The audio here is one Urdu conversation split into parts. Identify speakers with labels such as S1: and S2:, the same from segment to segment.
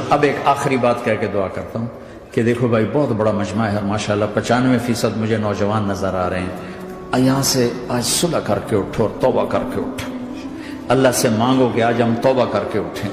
S1: اب ایک آخری بات کہہ کے دعا کرتا ہوں کہ دیکھو بھائی بہت بڑا مجمع ہے ماشاءاللہ، 95% مجھے نوجوان نظر آ رہے ہیں۔ یہاں سے آج صلح کر کے اٹھو اور توبہ کر کے اٹھو، اللہ سے مانگو کہ آج ہم توبہ کر کے اٹھیں،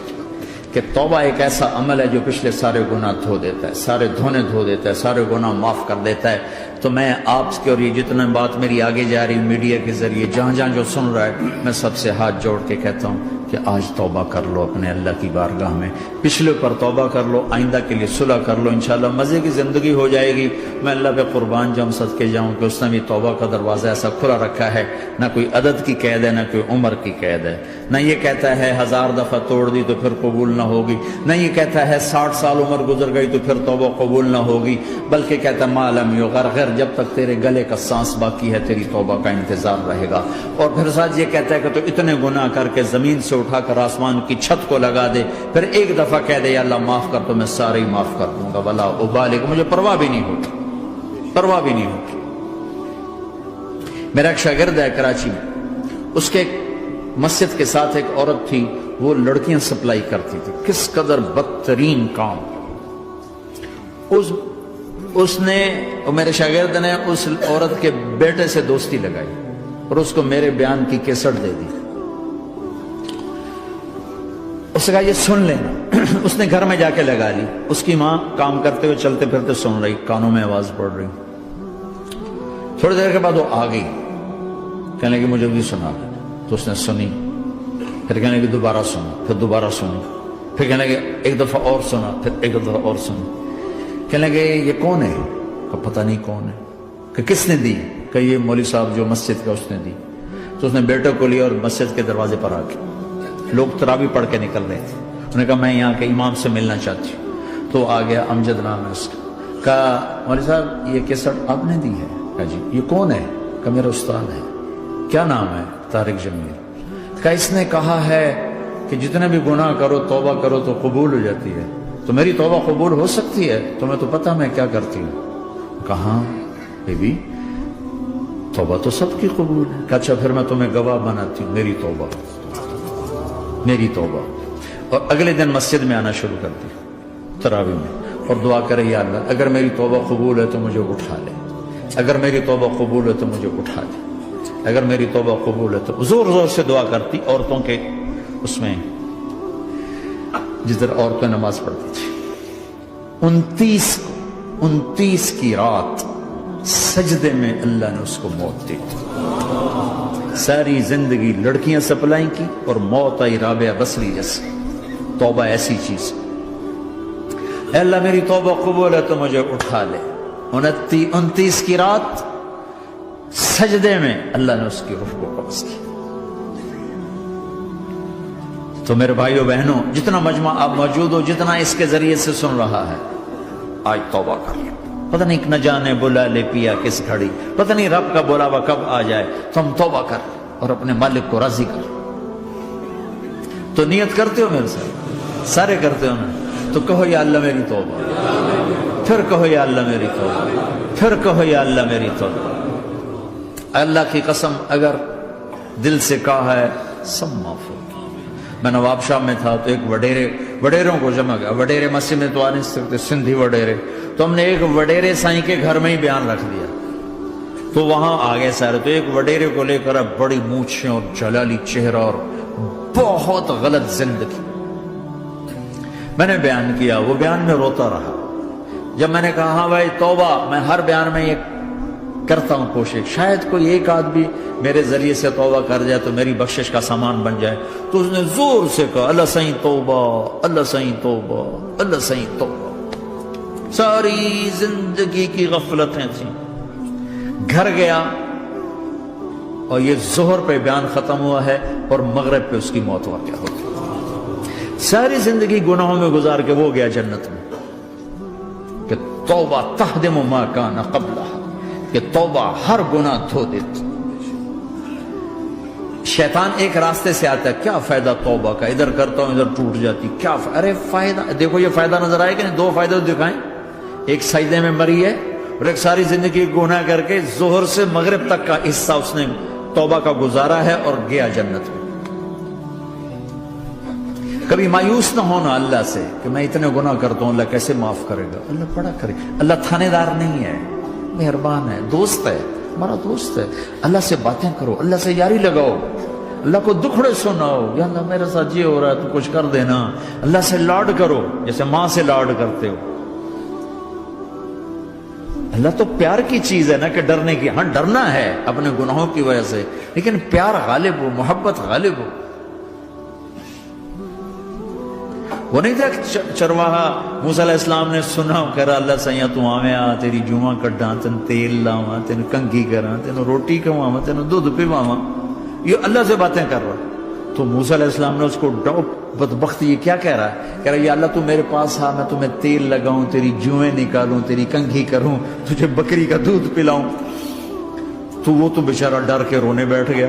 S1: کہ توبہ ایک ایسا عمل ہے جو پچھلے سارے گناہ دھو دیتا ہے، سارے دھونے دھو دیتا ہے، سارے گناہ معاف کر دیتا ہے۔ تو میں آپ کے اور یہ جتنا بات میری آگے جا رہی میڈیا کے ذریعے جہاں جہاں جو سن رہا ہے، میں سب سے ہاتھ جوڑ کے کہتا ہوں کہ آج توبہ کر لو اپنے اللہ کی بارگاہ میں، پچھلے پر توبہ کر لو، آئندہ کے لیے صلح کر لو، انشاءاللہ مزے کی زندگی ہو جائے گی۔ میں اللہ پہ قربان جاؤں، صدقے جاؤں کہ اس نے بھی توبہ کا دروازہ ایسا کھلا رکھا ہے، نہ کوئی عدد کی قید ہے، نہ کوئی عمر کی قید ہے، نہ یہ کہتا ہے 1000 دفعہ توڑ دی تو پھر قبول نہ ہوگی، نہ یہ کہتا ہے 60 سال عمر گزر گئی تو پھر توبہ قبول نہ ہوگی، بلکہ کہتا ہے ما لم یغرغر، جب تک تیرے گلے کا سانس باقی ہے تیری توبہ کا انتظار رہے گا۔ اور پھر ساتھ یہ کہتا ہے کہ تو اتنے گناہ کر کے زمین سے اٹھا کر آسمان کی چھت کو لگا دے، پھر ایک دفعہ کہہ دے یا اللہ معاف کر تو میں سارے ہی معاف کر دوں گا، ولا ابالغ، مجھے پرواہ بھی نہیں ہوگی، پرواہ بھی نہیں ہوگی۔ میرا ایک شاگرد ہے کراچی میں، اس کے مسجد کے ساتھ ایک عورت تھی، وہ لڑکیاں سپلائی کرتی تھی، کس قدر بدترین کام۔ اس نے، میرے شاگرد نے اس عورت کے بیٹے سے دوستی لگائی اور اس کو میرے بیان کی کیسٹ دے دی۔ اس نے کہا یہ سن لینا، اس نے گھر میں جا کے لگا لی، اس کی ماں کام کرتے ہوئے چلتے پھرتے سن رہی، کانوں میں آواز پڑ رہی۔ تھوڑی دیر کے بعد وہ آ گئی، کہنے لگی مجھے بھی سنا، تو اس نے سنی، پھر کہنے لگی دوبارہ سنا، پھر دوبارہ سنی، پھر کہنے لگی ایک دفعہ اور سنا، پھر ایک دفعہ اور سنی۔ کہنے لگے یہ کون ہے؟ کہ پتہ نہیں کون ہے۔ کہ کس نے دی؟ کہ یہ مولوی صاحب جو مسجد کا اس نے دی۔ تو اس نے بیٹے کو لیا اور مسجد کے دروازے پر آ کے، لوگ تراویح پڑھ کے نکل رہے تھے، انہوں نے کہا میں یہاں کے امام سے ملنا چاہتی ہوں۔ تو آ گیا، امجد نام ہے اس کا، کہا مولوی صاحب یہ کیسٹ آپ نے دی ہے؟ کہا جی۔ یہ کون ہے؟ کہ میرا استاد ہے۔ کیا نام ہے؟ طارق جمیل۔ کہا اس نے کہا ہے کہ جتنے بھی گناہ کرو توبہ کرو تو قبول ہو جاتی ہے، تو میری توبہ قبول ہو سکتی ہے؟ تمہیں تو پتہ میں کیا کرتی ہوں۔ کہا بی بی توبہ تو سب کی قبول ہے۔ کہا اچھا پھر میں تمہیں گواہ بناتی ہوں، میری توبہ، میری توبہ۔ اور اگلے دن مسجد میں آنا شروع کر دی تراویح میں، اور دعا کرے یا اللہ اگر میری توبہ قبول ہے تو مجھے اٹھا لے، اگر میری توبہ قبول ہے تو مجھے اٹھا لے، اگر میری توبہ قبول ہے تو زور زور سے دعا کرتی۔ عورتوں کے اس میں جس طرح عورتیں نماز پڑھتی تھی، 29 کی رات سجدے میں اللہ نے اس کو موت دی تھی۔ ساری زندگی لڑکیاں سپلائی کی اور موت آئی رابعہ بصری جیسے۔ توبہ ایسی چیز، اے اللہ میری توبہ قبول ہے تو مجھے اٹھا لے۔ 29 کی رات سجدے میں اللہ نے اس کی روح کو قبض کی۔ تو میرے بھائیوں بہنوں، جتنا مجمع آپ موجود ہو، جتنا اس کے ذریعے سے سن رہا ہے، آج توبہ کر لو۔ پتہ نہیں نہ جانے بلا لے پیا کس گھڑی، پتہ نہیں رب کا بلاوا کب آ جائے، تو ہم توبہ کر اور اپنے مالک کو راضی کر۔ تو نیت کرتے ہو میرے ساتھ؟ سارے کرتے ہو نا؟ تو کہو یا اللہ میری توبہ، پھر کہو یا اللہ میری توبہ، پھر کہو یا اللہ میری توبہ۔ اللہ کی قسم اگر دل سے کہا ہے سب معاف ہو۔ میں نواب شاہ میں تھا تو ایک وڈیروں کو جمع گیا، وڈیرے مسجد میں تو آ نہیں سکتے، سندھی وڈیرے، تو ہم نے ایک وڈیرے سائیں کے گھر میں ہی بیان رکھ دیا، تو وہاں آگے سارے، تو ایک وڈیرے کو لے کر بڑی مونچھیں اور جلالی چہرہ اور بہت غلط زندگی، میں نے بیان کیا، وہ بیان میں روتا رہا۔ جب میں نے کہا ہاں بھائی توبہ، میں ہر بیان میں یہ کرتا ہوں کوشش، شاید کوئی ایک آدمی میرے ذریعے سے توبہ کر جائے تو میری بخشش کا سامان بن جائے، تو اس نے زور سے کہا اللہ سائیں توبہ، اللہ سائیں توبہ، اللہ سائیں توبہ۔ ساری زندگی کی غفلتیں تھیں۔ گھر گیا اور یہ ظہر پہ بیان ختم ہوا ہے اور مغرب پہ اس کی موت واقع ہو گئی۔ ساری زندگی گناہوں میں گزار کے وہ گیا جنت میں، کہ توبہ تہدم ما کان قبلہ، کہ توبہ ہر گناہ دھو دیتی۔ شیطان ایک راستے سے آتا ہے، کیا فائدہ توبہ کا، ادھر کرتا ہوں ادھر ٹوٹ جاتی، کیا ارے فائدہ، دیکھو یہ فائدہ نظر آئے کہ نہیں؟ دو فائدے دکھائیں، ایک سجدے میں مری ہے اور ایک ساری زندگی گناہ کر کے ظہر سے مغرب تک کا حصہ اس نے توبہ کا گزارا ہے اور گیا جنت میں۔ کبھی مایوس نہ ہونا اللہ سے کہ میں اتنے گناہ کرتا ہوں، اللہ کیسے معاف کرے گا؟ اللہ بڑا کرے. اللہ تھانے دار نہیں ہے، مہربان ہے، دوست ہے، ہمارا دوست ہے. اللہ سے باتیں کرو، اللہ سے یاری لگاؤ، اللہ کو دکھڑے سناؤ. یا اللہ میرے ساتھ یہ ہو رہا ہے تو کچھ کر دینا. اللہ سے لاڈ کرو جیسے ماں سے لاڈ کرتے ہو. اللہ تو پیار کی چیز ہے نا کہ ڈرنے کی. ہاں ڈرنا ہے اپنے گناہوں کی وجہ سے، لیکن پیار غالب ہو، محبت غالب ہو. وہ نہیں تھا چرواہا موسیٰ علیہ السلام نے سنا، کہہ رہا اللہ سیاں تو آویں آ، تیری جوہاں کڈاں، تین تیل لاواں، تین کنگھی کراں، تین روٹی کھواواں، تین دودھ پیواواں. یہ اللہ سے باتیں کر رہا. تو موسیٰ علیہ السلام نے اس کو بدبخت یہ کیا کہہ رہا ہے؟ کہہ رہا ہے یا اللہ تو میرے پاس آ، میں تمہیں تیل لگاؤں، تیری جوئیں نکالوں، تیری کنگھی کروں، تجھے بکری کا دودھ پلاؤں. تو وہ تو بیچارہ ڈر کے رونے بیٹھ گیا.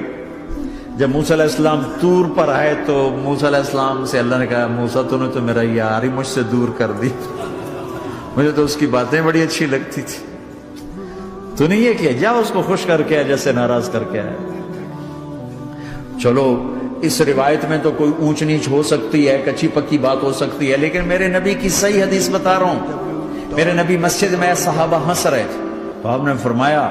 S1: جب موسیٰ علیہ السلام طور پر آئے تو موسیٰ علیہ السلام سے اللہ نے کہا موسیٰ تو نے تو میرا یار ہی مجھ سے دور کر دی، مجھے تو اس کی باتیں بڑی اچھی لگتی تھی. تو نے یہ کیا، جا اس کو خوش کر کے جیسے ناراض کر کے آئے. چلو اس روایت میں تو کوئی اونچ نیچ ہو سکتی ہے، کچی پکی بات ہو سکتی ہے، لیکن میرے نبی کی صحیح حدیث بتا رہا ہوں. میرے نبی مسجد میں صحابہ ہنس رہے تھے تو آپ نے فرمایا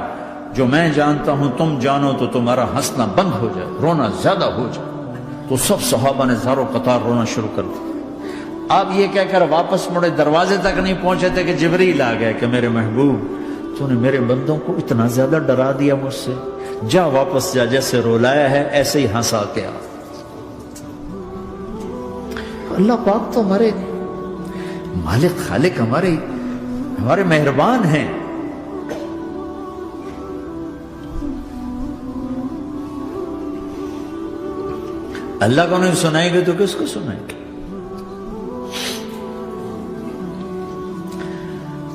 S1: جو میں جانتا ہوں تم جانو تو تمہارا ہنسنا بند ہو جائے، رونا زیادہ ہو جائے. تو سب صحابہ نے زاروں قطار رونا شروع کر دیا. آپ یہ کہہ کر واپس مڑے، دروازے تک نہیں پہنچے تھے کہ جبریل آ گئے کہ میرے محبوب تو نے میرے بندوں کو اتنا زیادہ ڈرا دیا مجھ سے، جا واپس جا، جیسے رولایا ہے ایسے ہی ہنسا کے آ. اللہ پاک تو ہمارے مالک خالق، ہمارے مہربان ہیں. اللہ کو نہیں سنائیں گے تو کس کو سنائیں گے؟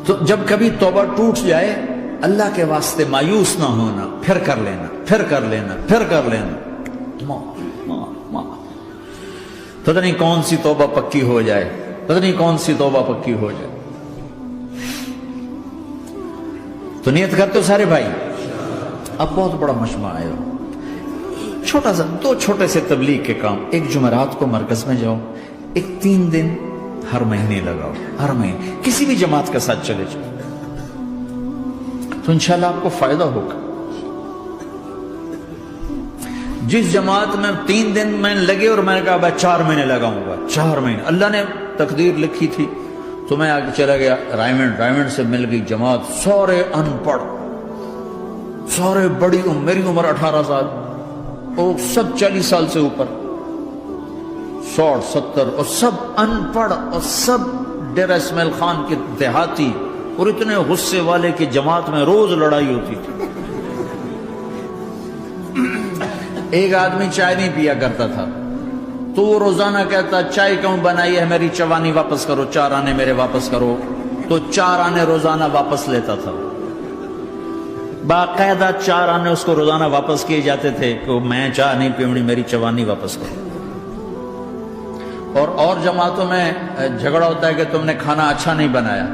S1: تو جب کبھی توبہ ٹوٹ جائے اللہ کے واسطے مایوس نہ ہونا، پھر کر لینا، پھر کر لینا، پھر کر لینا. پتہ نہیں کون سی توبہ پکی ہو جائے، پتہ نہیں کون سی توبہ پکی ہو جائے. تو نیت کرتے ہو سارے بھائی؟ اب بہت بڑا مجمع آئے ہو، چھوٹا سا دو چھوٹے سے تبلیغ کے کام. ایک جمعرات کو مرکز میں جاؤ، ایک 3 دن ہر مہینے لگاؤ، ہر مہینے کسی بھی جماعت کے ساتھ چلے جاؤ تو انشاءاللہ آپ کو فائدہ ہوگا. جس جماعت میں 3 دن میں لگے اور میں نے کہا میں 4 مہینے لگاؤں گا، 4 مہینے اللہ نے تقدیر لکھی تھی تو میں آگے چلا گیا. رائمنڈ سے مل گئی جماعت، سارے ان پڑھ، سارے بڑی عمر، میری عمر 18 سال اور سب 40 سال سے اوپر، 60 70 اور سب ان پڑھ اور سب ڈیرہ اسماعیل خان کے دیہاتی، اور اتنے غصے والے کہ جماعت میں روز لڑائی ہوتی تھی. ایک آدمی چائے نہیں پیا کرتا تھا تو وہ روزانہ کہتا چائے کیوں بنائی ہے، میری چوانی واپس کرو، 4 آنے میرے واپس کرو. تو 4 آنے روزانہ واپس لیتا تھا، باقاعدہ 4 آنے اس کو روزانہ واپس کیے جاتے تھے کہ میں چائے نہیں پیوڑی، میری چوانی واپس کرو. اور جماعتوں میں جھگڑا ہوتا ہے کہ تم نے کھانا اچھا نہیں بنایا.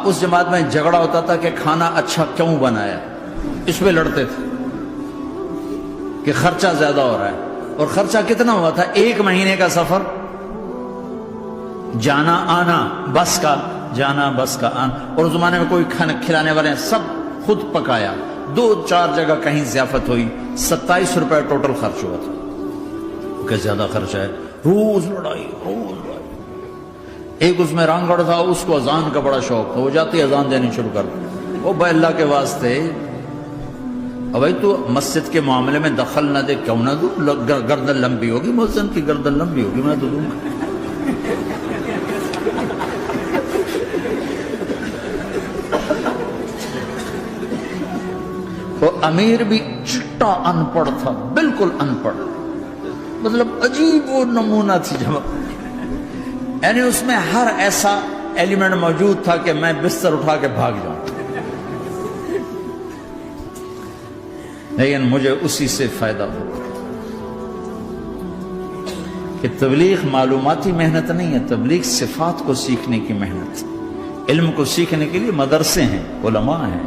S1: اس جماعت میں جھگڑا ہوتا تھا کہ کھانا اچھا کیوں بنایا، اس پہ لڑتے تھے کہ خرچہ زیادہ ہو رہا ہے. اور خرچہ کتنا ہوا تھا؟ 1 مہینے کا سفر، جانا آنا، بس کا جانا بس کا آنا. اور اس زمانے میں کوئی کھانا کھلانے والے سب خود پکایا. 2-4 جگہ کہیں ضیافت ہوئی، 27 روپے ٹوٹل خرچ ہوا تھا. کہ زیادہ خرچہ ہے، روز لڑائی، روز لڑائی. ایک اس میں رانگڑ تھا، اس کو اذان کا بڑا شوق تھا، وہ جاتی اذان دینی شروع کر دی. وہ بھائی اللہ کے واسطے بھائی تو مسجد کے معاملے میں دخل نہ دے، کیوں نہ دوں؟ گردن لمبی ہوگی، مؤذن کی گردن لمبی ہوگی، میں تو دوں گا. وہ امیر بھی چٹا ان پڑھ تھا، بالکل ان پڑھ، مطلب عجیب وہ نمونہ تھی جماعت. یعنی اس میں ہر ایسا ایلیمنٹ موجود تھا کہ میں بستر اٹھا کے بھاگ جاؤں، لیکن مجھے اسی سے فائدہ ہو. کہ تبلیغ معلوماتی محنت نہیں ہے، تبلیغ صفات کو سیکھنے کی محنت. علم کو سیکھنے کے لیے مدرسے ہیں، علماء ہیں،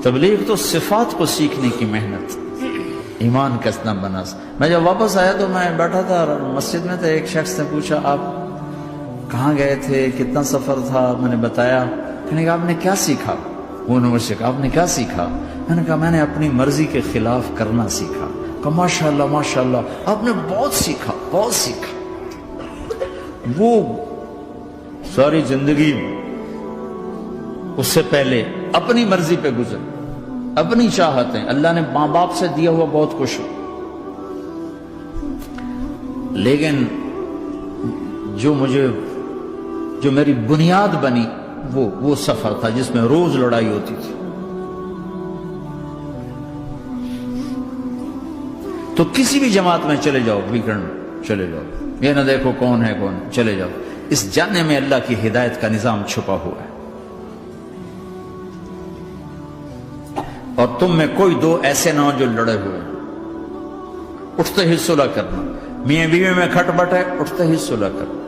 S1: تبلیغ تو صفات کو سیکھنے کی محنت. ایمان کسنا بنا. میں جب واپس آیا تو میں بیٹھا تھا مسجد میں، تو ایک شخص نے پوچھا آپ کہاں گئے تھے، کتنا سفر تھا؟ میں نے بتایا. میں نے کہا آپ نے کیا سیکھا؟ وہ نے مجھ سے کہا آپ نے کیا سیکھا؟ میں نے کہا میں نے اپنی مرضی کے خلاف کرنا سیکھا. کہا ماشاءاللہ ماشاءاللہ، آپ نے بہت سیکھا بہت سیکھا. وہ ساری زندگی اس سے پہلے اپنی مرضی پہ گزر، اپنی چاہتیں، اللہ نے ماں باپ سے دیا ہوا بہت کچھ، لیکن جو میری بنیاد بنی وہ سفر تھا جس میں روز لڑائی ہوتی تھی. تو کسی بھی جماعت میں چلے جاؤ، ویکنڈ میں چلے جاؤ، یہ نہ دیکھو کون ہے کون، چلے جاؤ. اس جاننے میں اللہ کی ہدایت کا نظام چھپا ہوا ہے. اور تم میں کوئی دو ایسے نہ ہو جو لڑے ہوئے، اٹھتے ہی صلح کرنا. میاں بیوی میں کھٹ بٹ ہے، اٹھتے ہی صلح کرنا.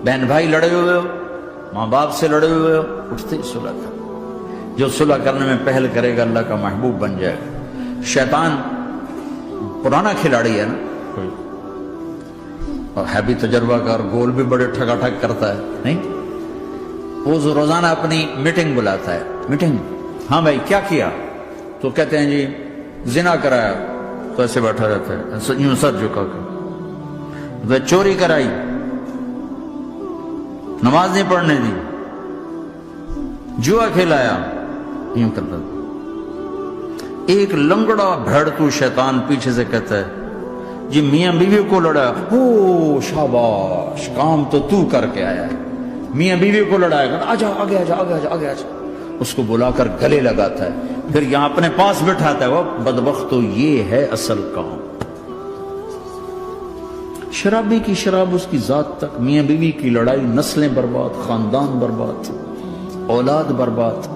S1: بہن بھائی لڑے ہوئے ہو، ماں باپ سے لڑے ہوئے ہو، اٹھتے ہی صلح کرنا. جو صلح کرنے میں پہل کرے گا اللہ کا محبوب بن جائے گا. شیطان پرانا کھلاڑی ہے نا کوئی، اور ہے بھی تجربہ کار، گول بھی بڑے ٹھگا ٹھگ کرتا ہے نہیں. وہ روزانہ اپنی میٹنگ بلاتا ہے. میٹنگ، ہاں بھائی کیا کیا؟ تو کہتے ہیں جی زنا کرایا، تو ایسے بیٹھا رہتا ہے یوں سر جھکا کے. چوری کرائی، نماز نہیں پڑھنے دی، جوا کھلایا، یوں کرتا. ایک لنگڑا بھیڑتو شیطان پیچھے سے کہتا ہے جی میاں بیوی کو لڑایا، او شاباش کام تو کر کے آیا ہے. میاں بیوی کو لڑایا، آجا آگے آجا آگے آجا آگے آجا. اس کو بلا کر گلے لگاتا ہے، پھر یہاں اپنے پاس بٹھاتا ہے. وہ بدبختو یہ ہے اصل کام. شرابی کی شراب اس کی ذات تک، میاں بیوی کی لڑائی، نسلیں برباد، خاندان برباد، اولاد برباد.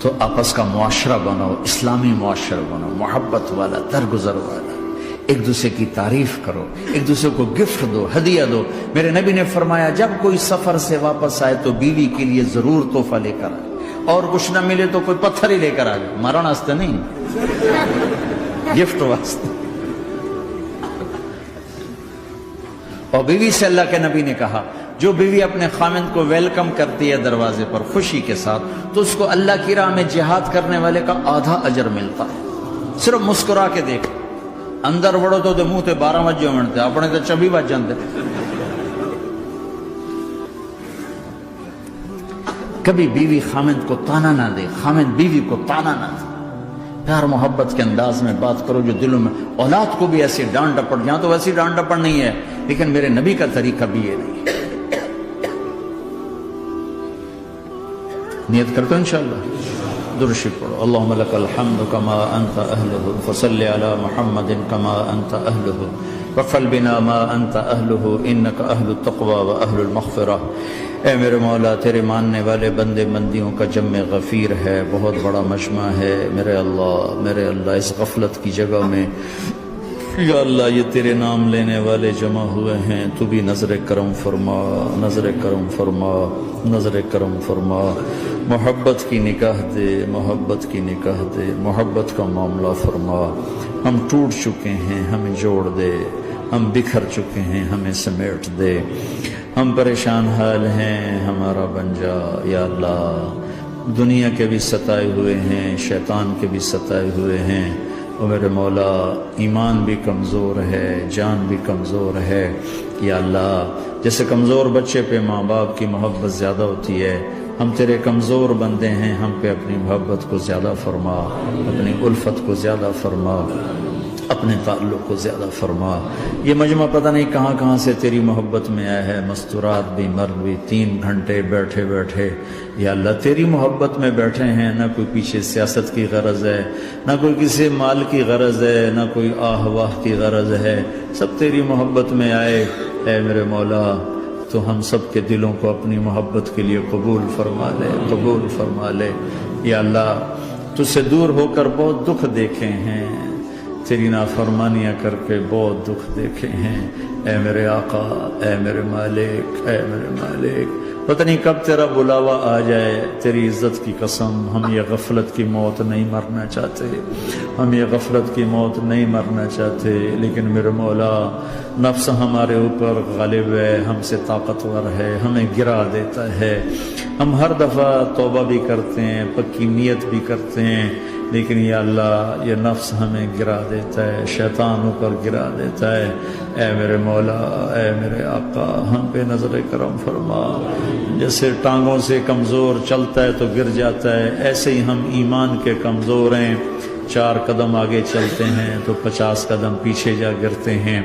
S1: تو آپس کا معاشرہ بناؤ، اسلامی معاشرہ بناؤ، محبت والا، درگزر والا. ایک دوسرے کی تعریف کرو، ایک دوسرے کو گفٹ دو، ہدیہ دو. میرے نبی نے فرمایا جب کوئی سفر سے واپس آئے تو بیوی کے لیے ضرور تحفہ لے کر آئے، اور کچھ نہ ملے تو کوئی پتھر ہی لے کر آئے. مارن واسطے نہیں، گفٹ واسطے. اور بیوی سے اللہ کے نبی نے کہا جو بیوی اپنے خامند کو ویلکم کرتی ہے دروازے پر خوشی کے ساتھ، تو اس کو اللہ کی راہ میں جہاد کرنے والے کا آدھا اجر ملتا ہے. صرف مسکرا کے دیکھ. اندر وڑو تو منہ تے 12 بجے منتے، اپنے تو 24 بج جاندے. کبھی بیوی خامند کو تانا نہ دے، خامند بیوی کو تانا نہ دے. پیار محبت کے انداز میں بات کرو جو دلوں میں. اولاد کو بھی ایسی ڈانٹ ڈپٹ، یہاں تو ویسی ڈانٹ ڈپٹ نہیں ہے، لیکن میرے نبی کا طریقہ بھی یہ نہیں ہے. نیت کرتے انشاءاللہ. درشی پڑھو. اللہم لک الحمد کما انت اہلہ فصل علی محمد کما انت اہلہ وفل بنا ما انت اہلہ انک اہل التقوی و اہل المغفرہ. اے میرے مولا تیرے ماننے والے بندے بندیوں کا جمع غفیر ہے، بہت بڑا مجمع ہے. میرے اللہ اس غفلت کی جگہ میں یا اللہ یہ تیرے نام لینے والے جمع ہوئے ہیں، تو بھی نظر کرم فرما، نظر کرم فرما، نظر کرم فرما. محبت کی نکاح دے، محبت کی نکاح دے، محبت کا معاملہ فرما. ہم ٹوٹ چکے ہیں، ہمیں جوڑ دے. ہم بکھر چکے ہیں، ہمیں سمیٹ دے. ہم پریشان حال ہیں، ہمارا بن جا یا اللہ. دنیا کے بھی ستائے ہوئے ہیں، شیطان کے بھی ستائے ہوئے ہیں. اور میرے مولا ایمان بھی کمزور ہے، جان بھی کمزور ہے یا اللہ. جیسے کمزور بچے پہ ماں باپ کی محبت زیادہ ہوتی ہے، ہم تیرے کمزور بندے ہیں، ہم پہ اپنی محبت کو زیادہ فرما، اپنی الفت کو زیادہ فرما، اپنے تعلق کو زیادہ فرما. یہ مجمع پتہ نہیں کہاں کہاں سے تیری محبت میں آیا ہے. مستورات بھی، مرد بھی، 3 گھنٹے بیٹھے بیٹھے یا اللہ تیری محبت میں بیٹھے ہیں. نہ کوئی پیچھے سیاست کی غرض ہے، نہ کوئی کسی مال کی غرض ہے، نہ کوئی آہ واہ کی غرض ہے. سب تیری محبت میں آئے. اے میرے مولا تو ہم سب کے دلوں کو اپنی محبت کے لیے قبول فرما لے، قبول فرما لے یا اللہ. تجھ سے دور ہو کر بہت دکھ دیکھے ہیں، تیری نافرمانیاں کر کے بہت دکھ دیکھے ہیں. اے میرے آقا، اے میرے مالک، اے میرے مالک پتہ نہیں کب تیرا بلاوا آ جائے، تیری عزت کی قسم ہم یہ غفلت کی موت نہیں مرنا چاہتے، ہم یہ غفلت کی موت نہیں مرنا چاہتے، لیکن میرے مولا نفس ہمارے اوپر غالب ہے، ہم سے طاقتور ہے، ہمیں گرا دیتا ہے۔ ہم ہر دفعہ توبہ بھی کرتے ہیں، پکی نیت بھی کرتے ہیں، لیکن یا اللہ یہ نفس ہمیں گرا دیتا ہے، شیطان اوپر گرا دیتا ہے۔ اے میرے مولا، اے میرے آقا، ہم پہ نظر کرم فرما۔ جیسے ٹانگوں سے کمزور چلتا ہے تو گر جاتا ہے، ایسے ہی ہم ایمان کے کمزور ہیں، 4 قدم آگے چلتے ہیں تو 50 قدم پیچھے جا گرتے ہیں۔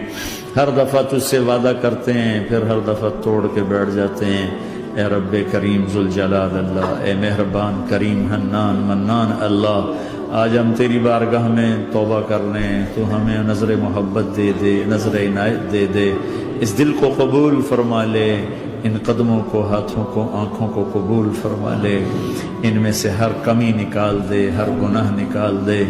S1: ہر دفعہ تجھ سے وعدہ کرتے ہیں، پھر ہر دفعہ توڑ کے بیٹھ جاتے ہیں۔ اے رب کریم ذوالجلال اللہ، اے مہربان کریم حنان منان اللہ، آج ہم تیری بارگاہ میں توبہ کر لیں، تو ہمیں نظر محبت دے دے، نظر عنایت دے دے، اس دل کو قبول فرما لے، ان قدموں کو، ہاتھوں کو، آنکھوں کو قبول فرما لے، ان میں سے ہر کمی نکال دے، ہر گناہ نکال دے۔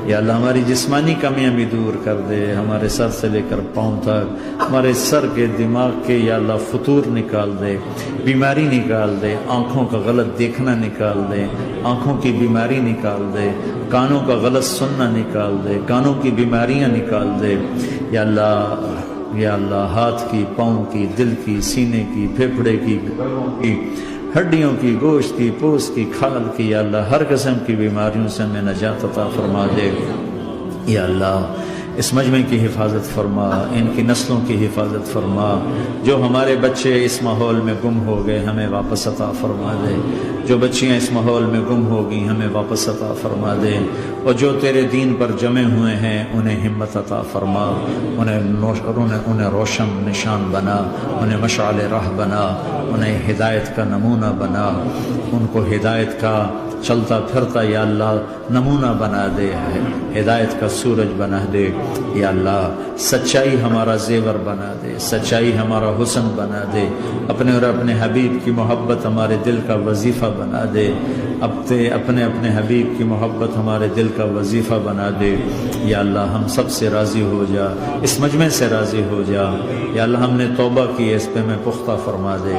S1: یا اللہ ہماری جسمانی کمیاں بھی دور کر دے، ہمارے سر سے لے کر پاؤں تک، ہمارے سر کے دماغ کے یا اللہ فطور نکال دے، بیماری نکال دے، آنکھوں کا غلط دیکھنا نکال دے، آنکھوں کی بیماری نکال دے، کانوں کا غلط سننا نکال دے، کانوں کی بیماریاں نکال دے۔ یا اللہ، یا اللہ ہاتھ کی، پاؤں کی، دل کی، سینے کی، پھیپھڑے کی، گردوں کی، ہڈیوں کی، گوشت کی، پوست کی، کھال کی، یا اللہ ہر قسم کی بیماریوں سے ہمیں نجات عطا فرما دے۔ یا اللہ اس مجمع کی حفاظت فرما، ان کی نسلوں کی حفاظت فرما۔ جو ہمارے بچے اس ماحول میں گم ہو گئے ہمیں واپس عطا فرما دے، جو بچیاں اس ماحول میں گم ہو گئی ہمیں واپس عطا فرما دے، اور جو تیرے دین پر جمع ہوئے ہیں انہیں ہمت عطا فرما، انہیں روشن نشان بنا، انہیں مشعل راہ بنا، انہیں ہدایت کا نمونہ بنا، ان کو ہدایت کا چلتا پھرتا یا اللہ نمونہ بنا دے، ہدایت کا سورج بنا دے۔ یا اللہ سچائی ہمارا زیور بنا دے، سچائی ہمارا حسن بنا دے، اپنے اور اپنے حبیب کی محبت ہمارے دل کا وظیفہ بنا دے، اپنے حبیب کی محبت ہمارے دل کا وظیفہ بنا دے۔ یا اللہ ہم سب سے راضی ہو جا، اس مجمع سے راضی ہو جا۔ یا اللہ ہم نے توبہ کی، اس پہ میں پختہ فرما دے۔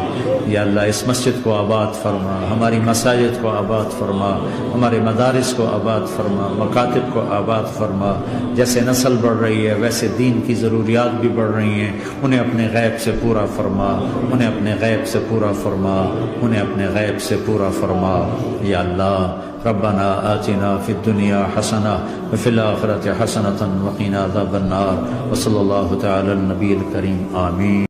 S1: یا اللہ اس مسجد کو آباد فرما، ہماری مساجد کو آباد فرما، ہمارے مدارس کو آباد فرما، مکاتب کو آباد فرما۔ جیسے نسل بڑھ رہی ہے ویسے دین کی ضروریات بھی بڑھ رہی ہیں، انہیں اپنے غیب سے پورا فرما، انہیں اپنے غیب سے پورا فرما، انہیں اپنے غیب سے پورا فرما۔ یا اللہ ربنا آتنا فی الدنیا حسنہ وفی الآخرۃ حسنۃ وقنا عذاب النار، وصلی اللہ تعالی النبی الکریم، آمین۔